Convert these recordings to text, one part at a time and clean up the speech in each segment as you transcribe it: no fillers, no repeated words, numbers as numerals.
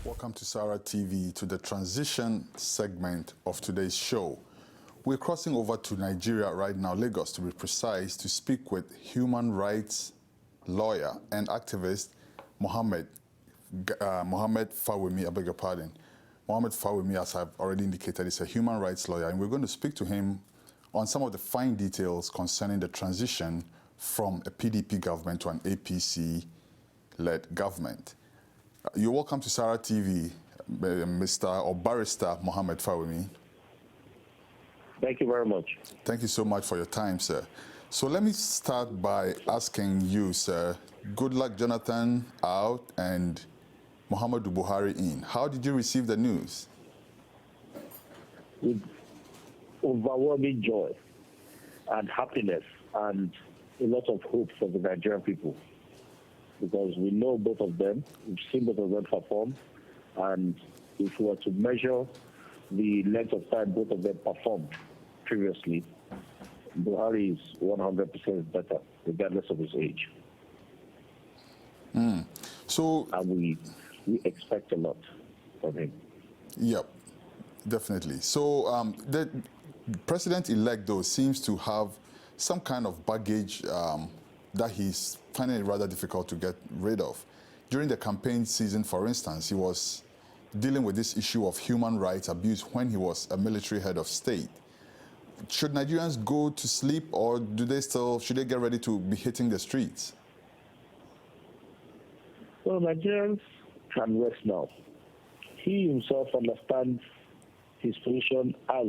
Welcome to SaharaTV, to the transition segment of today's show. We're crossing over to Nigeria right now, Lagos to be precise, to speak with human rights lawyer and activist Mohammed Fawehinmi, I beg your pardon. Mohammed Fawehinmi, as I've already indicated, is a human rights lawyer, and we're going to speak to him on some of the fine details concerning the transition from a PDP government to an APC-led government. You're welcome to SaharaTV, Mr. or Barrister Mohammed Fawehinmi. Thank you very much. Thank you so much for your time, sir. So let me start by asking you, sir, good luck Jonathan out and Muhammadu Buhari in. How did you receive the news? With overwhelming joy and happiness and a lot of hope for the Nigerian people, because we know both of them, we've seen both of them perform, and if we were to measure the length of time both of them performed previously, Buhari is 100% better, regardless of his age. So, and we expect a lot from him. Yep, definitely. So the president-elect, though, seems to have some kind of baggage that he's finding it rather difficult to get rid of. During the campaign season, for instance, he was dealing with this issue of human rights abuse when he was a military head of state. Should Nigerians go to sleep, or should they get ready to be hitting the streets? Well, Nigerians can rest now. He himself understands his position as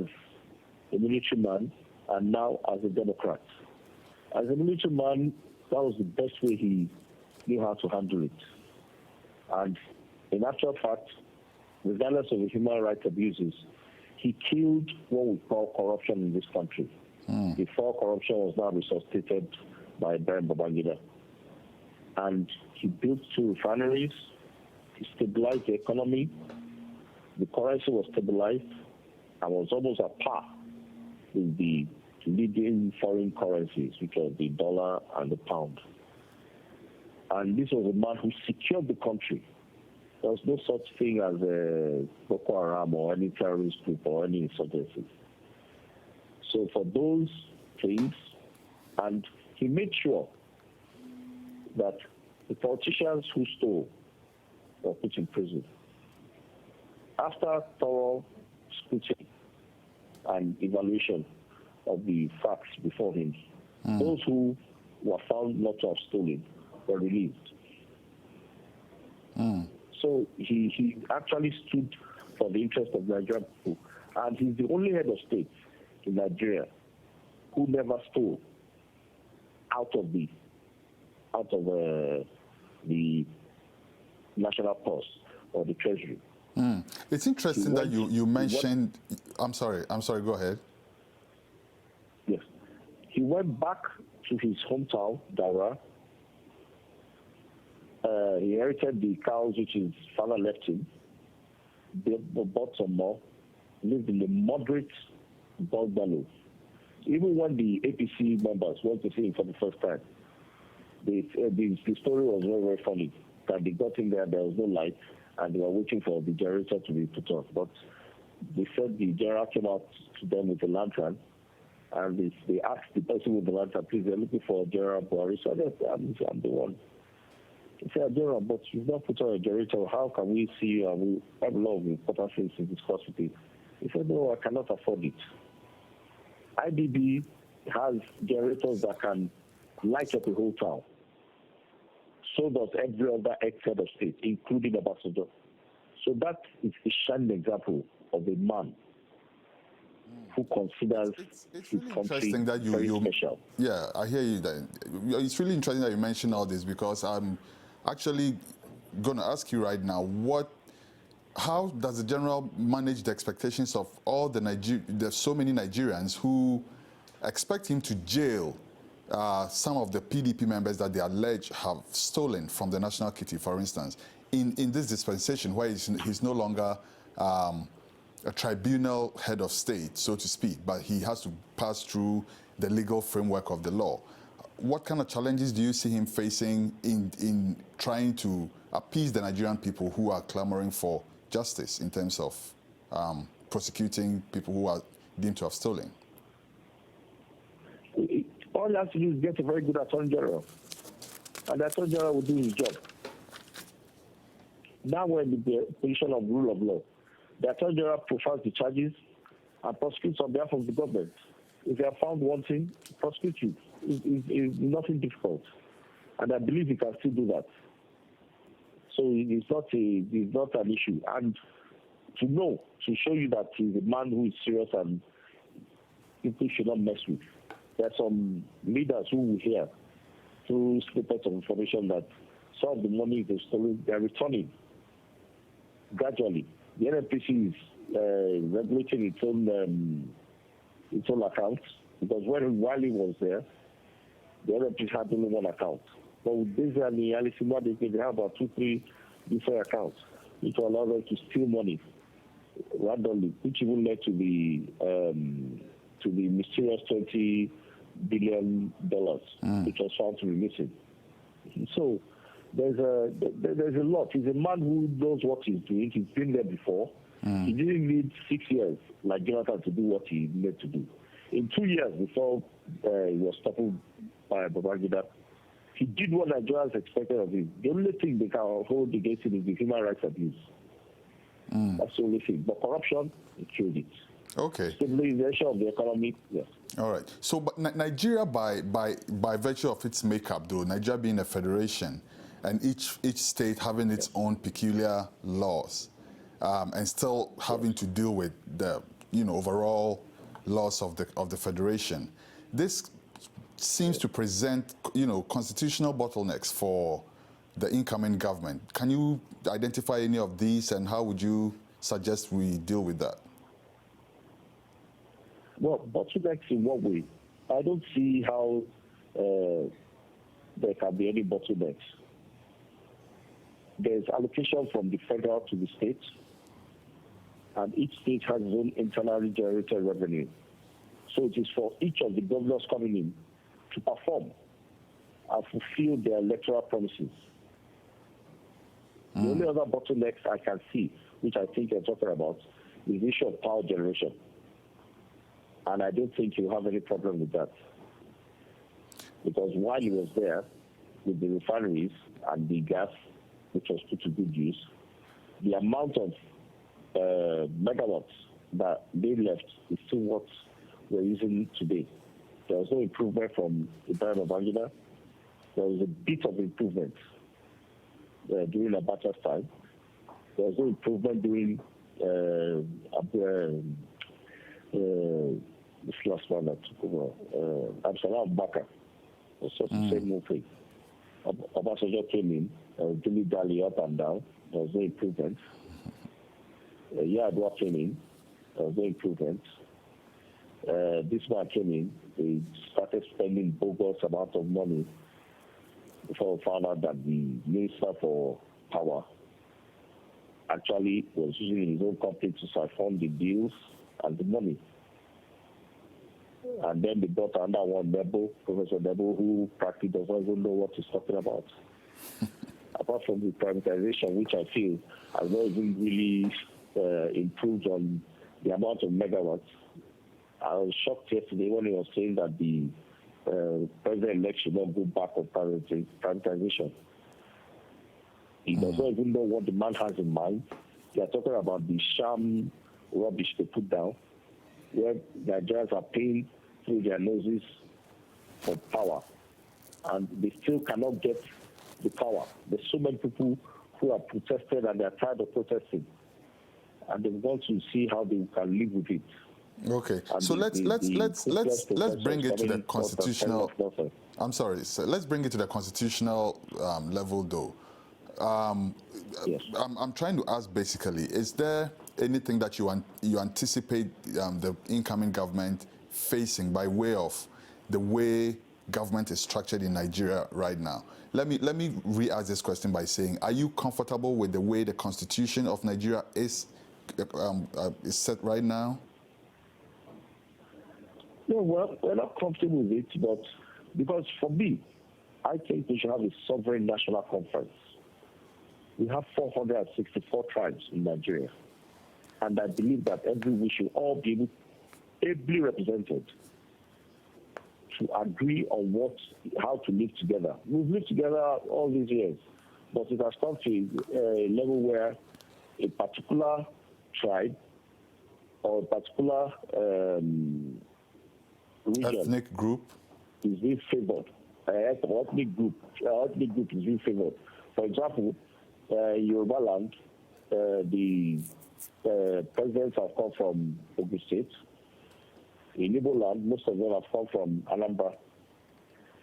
a military man and now as a Democrat. As a military man, that was the best way he knew how to handle it. And in actual fact, regardless of the human rights abuses, he killed what we call corruption in this country. Before, corruption was now resuscitated by Ibrahim Babangida. And he built 2 refineries, he stabilized the economy, the currency was stabilized, and was almost at par with the leading foreign currencies, which are the dollar and the pound. And this was a man who secured the country. There was no such thing as a Boko Haram or any terrorist group or any insurgency. So for those things, and he made sure that the politicians who stole were put in prison. After thorough scrutiny and evaluation of the facts before him, those who were found not to have stolen were released. So he actually stood for the interest of Nigerian people, and he's the only head of state in Nigeria who never stole out of the national purse or the treasury. It's interesting that you mentioned. I'm sorry. Go ahead. Yes, he went back to his hometown, Daura. He inherited the cows which his father left him. They bought some more. Lived in the moderate bungalow. Even when the APC members went to see him for the first time, the story was very, very funny. That they got in there was no light, and they were waiting for the generator to be put on. But they said the generator came out to them with a lantern, and they asked the person with the lantern, please, they're looking for General Buhari. So I'm the one. He said, General, but you've not put on a generator. How can we see you? And we have a lot of important things to discuss with you. He said, no, I cannot afford it. IDB has generators that can light up the whole town. So does every other ex-head of state, including Obasanjo. So that is a shining example of a man who considers his country very special. Yeah, I hear you. It's really interesting that you mentioned all this, because I'm actually going to ask you right now, how does the general manage the expectations of all there's so many Nigerians who expect him to jail some of the PDP members that they allege have stolen from the national kitty, for instance, in this dispensation where he's no longer a tribunal head of state, so to speak, but he has to pass through the legal framework of the law. what kind of challenges do you see him facing in trying to appease the Nigerian people who are clamoring for justice in terms of prosecuting people who are deemed to have stolen? All he has to do is get a very good attorney general, and the attorney general will do his job. Now we're in the position of rule of law. The attorney general profiles the charges and prosecutes on behalf of the government. If they are found wanting, prosecute you. It's nothing difficult, and I believe he can still do that. So it's not an issue. And to show you that he's a man who is serious and people should not mess with. There are some leaders who will hear through snippets of information that some of the money they've stolen, they're returning gradually. The NNPC is regulating its own accounts, because while he was there, the NNPC had only one account. But with this and the Alisima, they have about 2-3 different accounts, which will allow them to steal money randomly, which even led to the mysterious $20 billion, which was found to be missing. So there's a lot. He's a man who knows what he's doing. He's been there before. He didn't need 6 years like Jonathan to do what he needed to do. In 2 years before he was toppled by Babangida, he did what Nigerians expected of him. The only thing they can hold against him is the human rights abuse. That's the only thing. But corruption, he killed it. Okay. Stabilization of the economy, yes. All right. So, but Nigeria, by virtue of its makeup, though, Nigeria being a federation, and each state having its own peculiar laws, and still having to deal with the overall laws of the federation, this seems to present constitutional bottlenecks for the incoming government. Can you identify any of these, and how would you suggest we deal with that? Well, bottlenecks in what way? I don't see how there can be any bottlenecks. There's allocation from the federal to the states, and each state has its own internally generated revenue. So it is for each of the governors coming in to perform and fulfill their electoral promises. The only other bottlenecks I can see, which I think you're talking about, is the issue of power generation. And I don't think you'll have any problem with that. Because while he was there with the refineries and the gas, which was put to good use, the amount of megawatts that they left is still what we're using today. There was no improvement from the time of Babangida. There was a bit of improvement during Abacha's time. There was no improvement during this last one that took over. Baako. It was just the same old thing. Obasanjo came in, dilly-dally up and down. There was no improvement. Yar'Adua came in. There was no improvement. This man came in. They started spending bogus amount of money before we found out that the Minister for Power actually was using his own company to siphon the deals and the money. And then they brought another one, Professor Nebo, who practically does not even know what he's talking about. Apart from the privatization, which I feel has not even really improved on the amount of megawatts. I was shocked yesterday when he was saying that the president-elect should not go back on privatization. He does not even know what the man has in mind. They are talking about the sham rubbish they put down, where Nigerians are paying through their noses for power, and they still cannot get the power. There's so many people who have protested and they're tired of protesting, and they want to see how they can live with it. Okay, and so let's bring it to the constitutional. I'm sorry, sir. Let's bring it to the constitutional level, though. Yes. I'm trying to ask basically: is there anything that you anticipate the incoming government facing by way of the way government is structured in Nigeria right now? Let me re-ask this question by saying: are you comfortable with the way the Constitution of Nigeria is set right now? No, well, we're not comfortable with it, but Because for me, I think we should have a sovereign national conference. We have 464 tribes in Nigeria. And I believe that we should all be ably represented to agree on how to live together. We've lived together all these years, but it has come to a level where a particular tribe or a particular region, ethnic group, is being favored. Ethnic group is being favored. For example, Yoruba land, the presidents have come from Ogun State. In Igbo land, most of them have come from Anambra.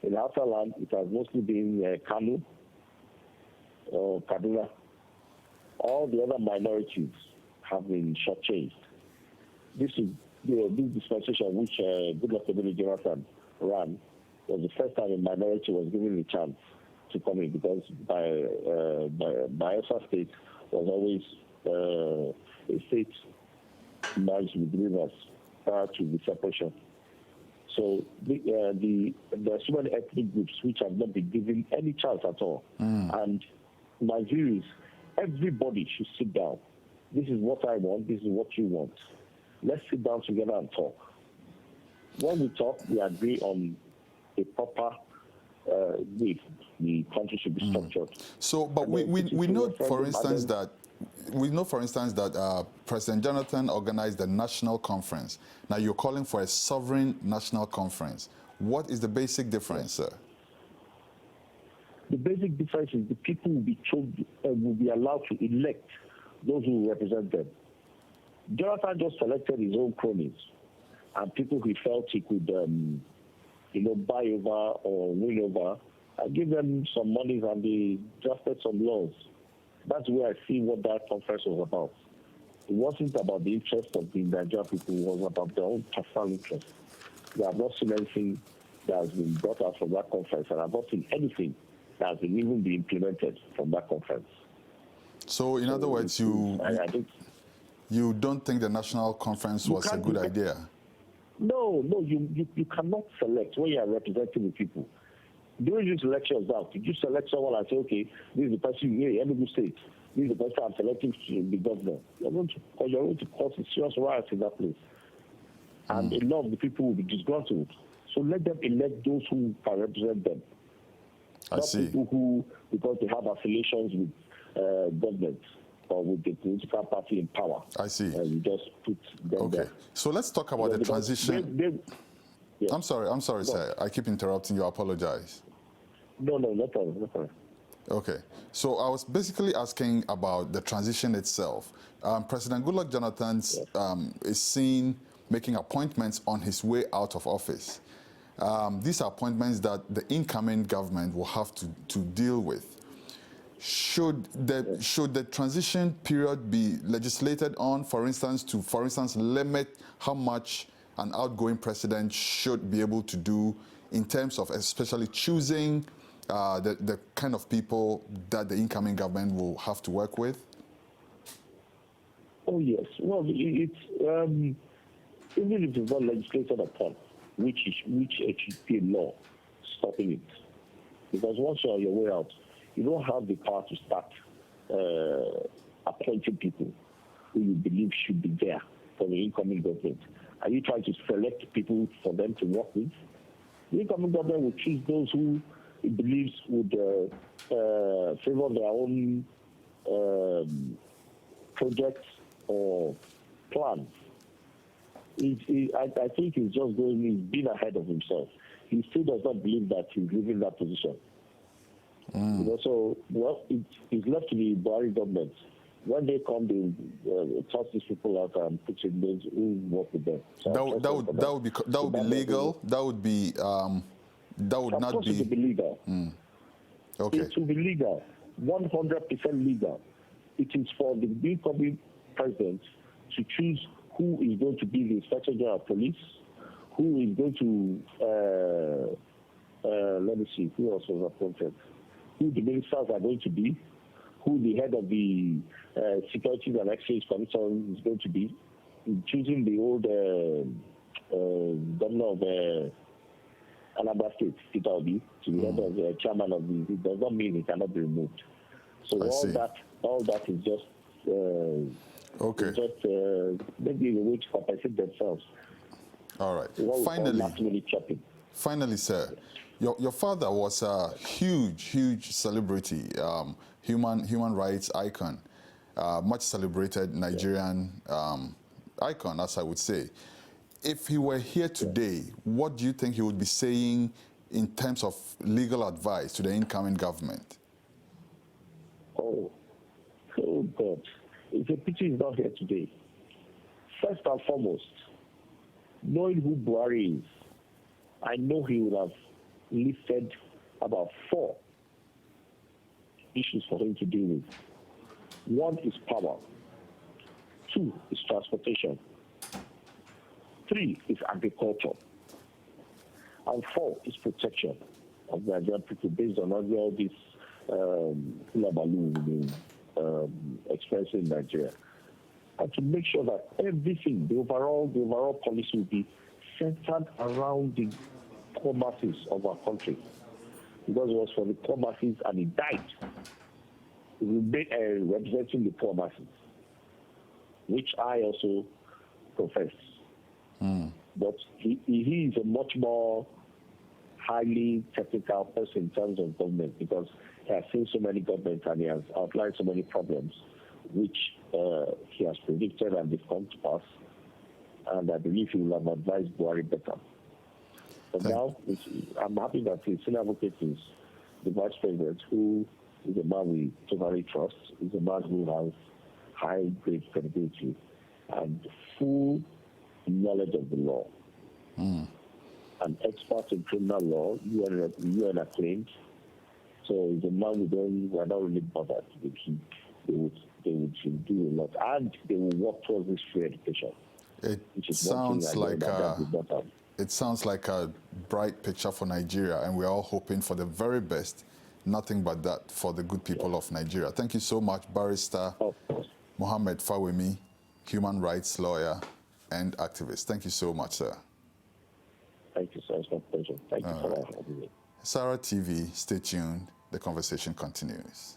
In outer land, it has mostly been Kanu or Kaduna. All the other minorities have been shortchanged. This dispensation which Goodluck Jonathan ran was the first time a minority was given a chance to come in, because Bayelsa State was always a state merged with rivers prior to the separation. So there are so many ethnic groups which have not been given any chance at all. And my view is everybody should sit down. This is what I want, this is what you want. Let's sit down together and talk. When we talk, we agree on a proper way the country should be structured. So, but we know, for instance, that President Jonathan organized a national conference. Now you're calling for a sovereign national conference. What is the basic difference, sir? The basic difference is the people will be allowed to elect those who represent them. Jonathan just selected his own cronies and people he felt he could, buy over or win over, and give them some money, and they drafted some laws. That's where I see what that conference was about. It wasn't about the interest of the Nigerian people, it was about their own personal interest. We have not seen anything that has been brought out from that conference, and I've not seen anything that has been even been implemented from that conference. So, in other words, you don't think the national conference was a good idea? No, you cannot select when you are representing the people. During these elections now, did you select someone and say, okay, this is the person here, Enugu State, this is the person I'm selecting to be governor? You're going to cause a serious riot in that place. And a lot of the people will be disgruntled. So let them elect those who can represent them. Not people who, because they have affiliations with government or with the political party in power. I see. You just put them there. So let's talk about the transition. Yeah. I'm sorry, sir. I keep interrupting you. I apologize. No problem. Okay. So I was basically asking about the transition itself. President Goodluck Jonathan is seen making appointments on his way out of office. These are appointments that the incoming government will have to deal with. Should the transition period be legislated on, for instance, limit how much an outgoing president should be able to do in terms of especially choosing the kind of people that the incoming government will have to work with? Oh, yes. Well, it's even if it's not legislated upon, which it should be a law stopping it. Because once you're on your way out, you don't have the power to start appointing people who you believe should be there for the incoming government. Are you trying to select people for them to work with? The incoming government will choose those who it believes would favor their own projects or plans. I think he's been ahead of himself. He still does not believe that he's leaving that position. So, it's left to the Buhari government. When they come, they toss these people out and put in those who work with them. So that would be legal. That would be that would not be. It will be legal. Okay. It will be legal, 100% legal. It is for the incoming president to choose who is going to be the Inspector General of Police, who is going to let me see who else was appointed, who the ministers are going to be, who the head of the Securities and Exchange Commission is going to be, choosing the old governor of Anambra State, Peter Obi, to be head of the chairman of the, it does not mean he cannot be removed. So all that is just maybe a way to compensate themselves. All right. Finally, sir, your father was a huge celebrity, human rights icon, much celebrated Nigerian icon, as I would say. If he were here today, what do you think he would be saying in terms of legal advice to the incoming government? Oh God. It's a pity he's not here today. First and foremost, knowing who Buhari is, I know he would have listed about 4 issues for him to deal with. 1 is power. 2 is transportation. 3 is agriculture. And 4 is protection of the Nigerian people based on all this expenses in Nigeria. And to make sure that everything, the overall policy will be centered around the poor masses of our country. Because it was for the poor masses and he died. He will be representing the poor masses, which I also profess. But he is a much more highly technical person in terms of government, because he has seen so many governments and he has outlined so many problems which he has predicted and they've come to pass. And I believe he will have advised Buhari better. But now, I'm happy that his senior advocate is the vice president, who is a man we totally trust, is a man who has high grade credibility and full knowledge of the law. An expert in criminal law, UN acclaimed. So he's a man we're not really bothered with him. They would do a lot, and they will work towards this free education. It sounds like a bright picture for Nigeria, and we're all hoping for the very best. Nothing but that for the good people of Nigeria. Thank you so much, Barrister Mohammed Fawehinmi, human rights lawyer and activist. Thank you so much, sir. Thank you, sir. It's my pleasure. Thank you for having me. SaharaTV, stay tuned. The conversation continues.